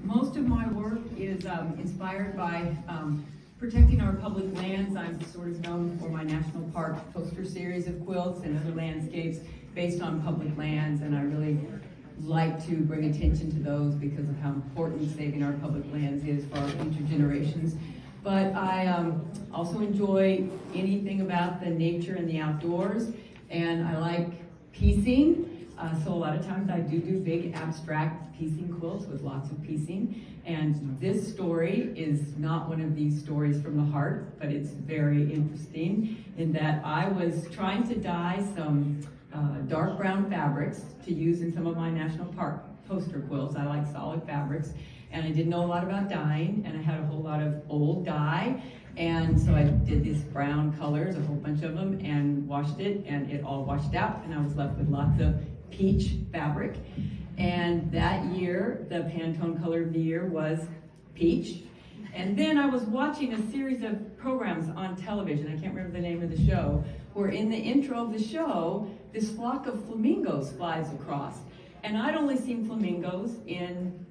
Most of my work is inspired by protecting our public lands. I'm sort of known for my national park poster series of quilts and other landscapes based on public lands, and I really like to bring attention to those because of how important saving our public lands is for our future generations. But I also enjoy anything about the nature and the outdoors, and I like piecing. So a lot of times I do big abstract piecing quilts with lots of piecing. And this story is not one of these stories from the heart, but it's very interesting in that I was trying to dye some dark brown fabrics to use in some of my national park poster quilts. I like solid fabrics, and I didn't know a lot about dyeing, and I had a whole lot of old dye. And so I did these brown colors, a whole bunch of them, and washed it, and it all washed out, and I was left with lots of peach fabric. And that year, the Pantone color of the year was peach. And then I was watching a series of programs on television, I can't remember the name of the show, where in the intro of the show, this flock of flamingos flies across. And I'd only seen flamingos in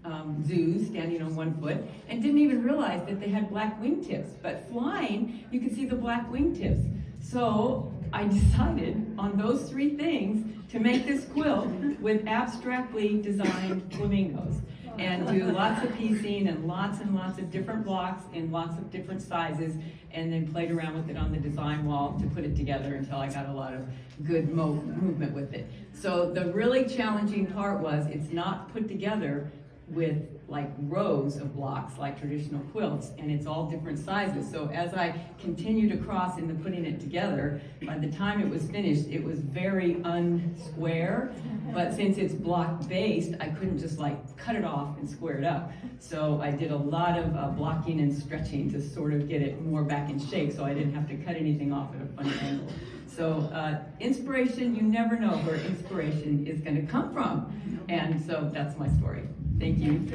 zoos standing on one foot and didn't even realize that they had black wingtips. But flying, you could see the black wingtips. So I decided on those three things to make this quilt with abstractly designed flamingos and do lots of piecing and lots of different blocks in lots of different sizes, and then played around with it on the design wall to put it together until I got a lot of good movement with it. So the really challenging part was it's not put together with like rows of blocks like traditional quilts, and it's all different sizes. So as I continued across into putting it together, by the time it was finished, it was very unsquare. But since it's block based, I couldn't just like cut it off and square it up. So I did a lot of blocking and stretching to sort of get it more back in shape, so I didn't have to cut anything off at a funny angle. So inspiration, you never know where inspiration is going to come from. And so that's my story. Thank you.